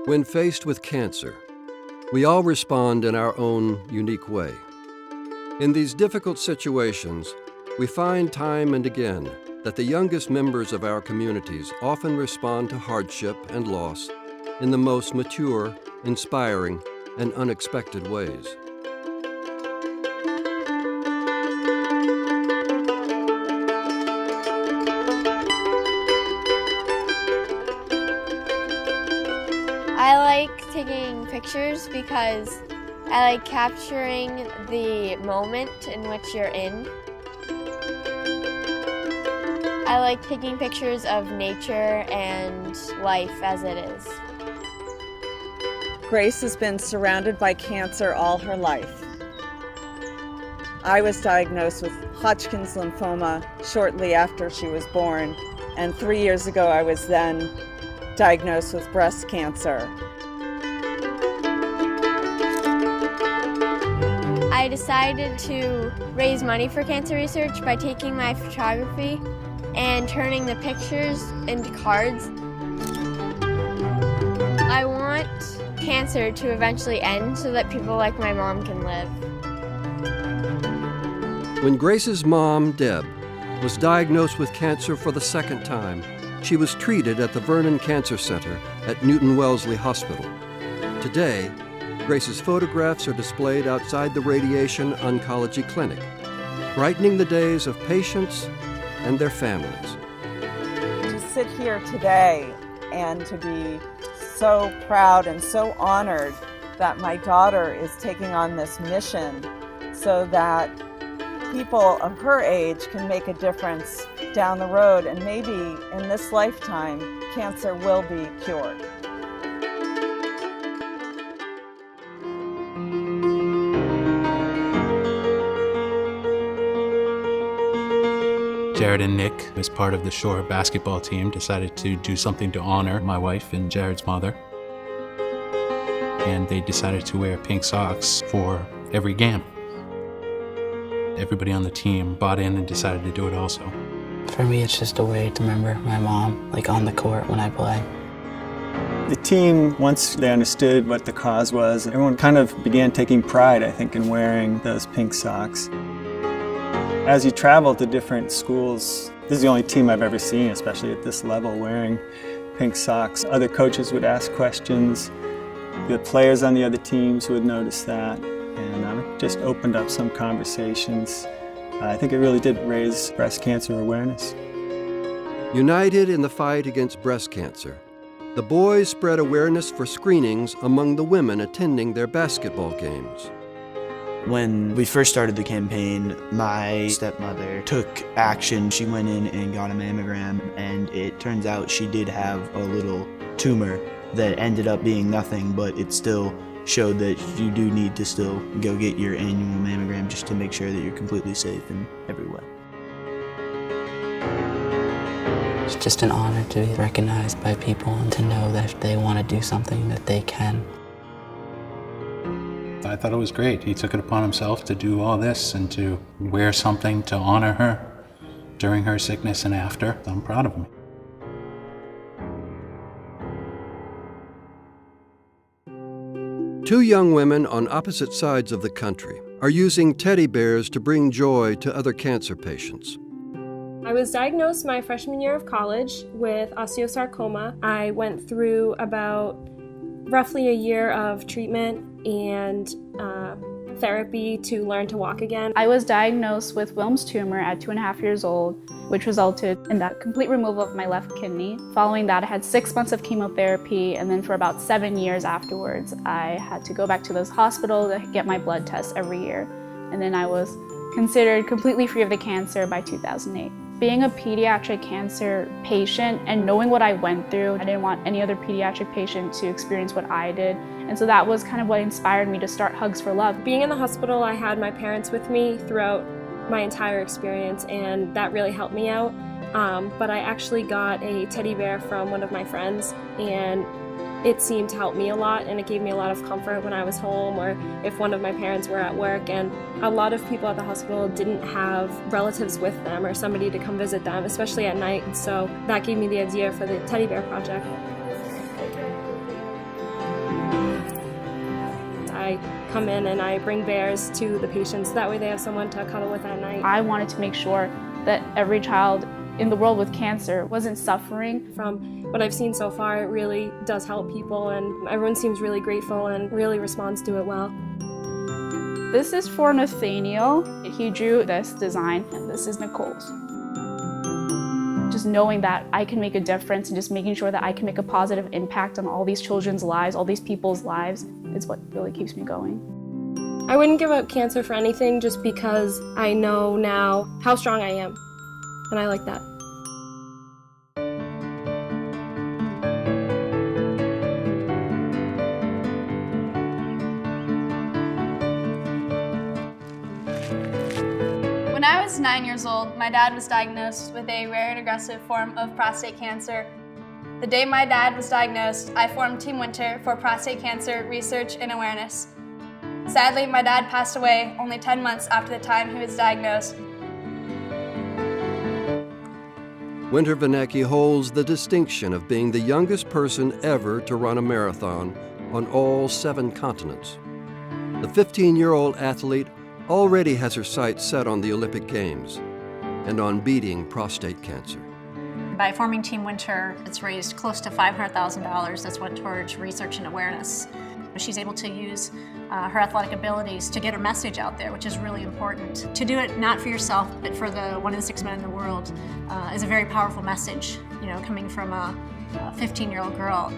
When faced with cancer, we all respond in our own unique way. In these difficult situations, we find time and again that the youngest members of our communities often respond to hardship and loss in the most mature, inspiring, and unexpected ways. I like taking pictures because I like capturing the moment in which you're in. I like taking pictures of nature and life as it is. Grace has been surrounded by cancer all her life. I was diagnosed with Hodgkin's lymphoma shortly after she was born, and 3 years ago I was then diagnosed with breast cancer. I decided to raise money for cancer research by taking my photography and turning the pictures into cards. I want cancer to eventually end so that people like my mom can live. When Grace's mom, Deb, was diagnosed with cancer for the second time, she was treated at the Vernon Cancer Center at Newton Wellesley Hospital. Today, Grace's photographs are displayed outside the Radiation Oncology Clinic, brightening the days of patients and their families. To sit here today and to be so proud and so honored that my daughter is taking on this mission so that people of her age can make a difference down the road, and maybe in this lifetime, cancer will be cured. Jared and Nick, as part of the Shore basketball team, decided to do something to honor my wife and Jared's mother. And they decided to wear pink socks for every game. Everybody on the team bought in and decided to do it also. For me, it's just a way to remember my mom, like on the court when I play. The team, once they understood what the cause was, everyone kind of began taking pride, I think, in wearing those pink socks. As you travel to different schools, this is the only team I've ever seen, especially at this level, wearing pink socks. Other coaches would ask questions. The players on the other teams would notice that, and it just opened up some conversations. I think it really did raise breast cancer awareness. United in the fight against breast cancer, the boys spread awareness for screenings among the women attending their basketball games. When we first started the campaign, my stepmother took action. She went in and got a mammogram, and it turns out she did have a little tumor that ended up being nothing, but it still showed that you do need to still go get your annual mammogram just to make sure that you're completely safe in every way. It's just an honor to be recognized by people and to know that if they want to do something that they can. I thought it was great. He took it upon himself to do all this and to wear something to honor her during her sickness and after. I'm proud of him. Two young women on opposite sides of the country are using teddy bears to bring joy to other cancer patients. I was diagnosed my freshman year of college with osteosarcoma. I went through about roughly a year of treatment and therapy to learn to walk again. I was diagnosed with Wilms tumor at 2.5 years old, which resulted in that complete removal of my left kidney. Following that, I had 6 months of chemotherapy, and then for about 7 years afterwards, I had to go back to this hospital to get my blood tests every year. And then I was considered completely free of the cancer by 2008. Being a pediatric cancer patient and knowing what I went through, I didn't want any other pediatric patient to experience what I did. And so that was kind of what inspired me to start Hugs for Love. Being in the hospital, I had my parents with me throughout my entire experience, and that really helped me out. But I actually got a teddy bear from one of my friends, and it seemed to help me a lot, and it gave me a lot of comfort when I was home or if one of my parents were at work. And a lot of people at the hospital didn't have relatives with them or somebody to come visit them, especially at night. So that gave me the idea for the teddy bear project. I come in and I bring bears to the patients. That way they have someone to cuddle with at night. I wanted to make sure that every child in the world with cancer wasn't suffering. From what I've seen so far, it really does help people, and everyone seems really grateful and really responds to it well. This is for Nathaniel. He drew this design, and this is Nicole's. Just knowing that I can make a difference and just making sure that I can make a positive impact on all these children's lives, all these people's lives, is what really keeps me going. I wouldn't give up cancer for anything, just because I know now how strong I am, and I like that. When I was 9 years old, my dad was diagnosed with a rare and aggressive form of prostate cancer. The day my dad was diagnosed, I formed Team Winter for prostate cancer research and awareness. Sadly, my dad passed away only 10 months after the time he was diagnosed. Winter Vinecki holds the distinction of being the youngest person ever to run a marathon on all 7 continents. The 15-year-old athlete already has her sights set on the Olympic Games and on beating prostate cancer. By forming Team Winter, it's raised close to $500,000 that's went towards research and awareness. She's able to use her athletic abilities to get her message out there, which is really important. To do it not for yourself, but for the 1 in 6 men in the world is a very powerful message, coming from a 15-year-old girl.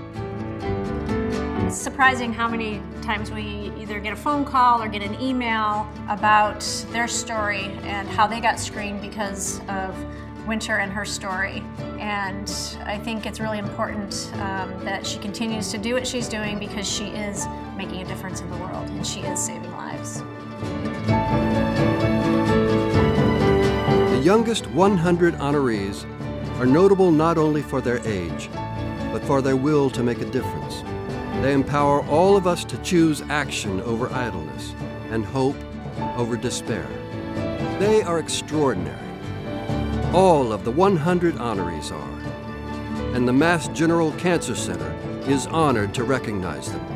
It's surprising how many times we either get a phone call or get an email about their story and how they got screened because of Winter and her story. And I think it's really important that she continues to do what she's doing, because she is making a difference in the world and she is saving lives. The youngest 100 honorees are notable not only for their age, but for their will to make a difference. They empower all of us to choose action over idleness and hope over despair. They are extraordinary. All of the 100 honorees are, and the Mass General Cancer Center is honored to recognize them.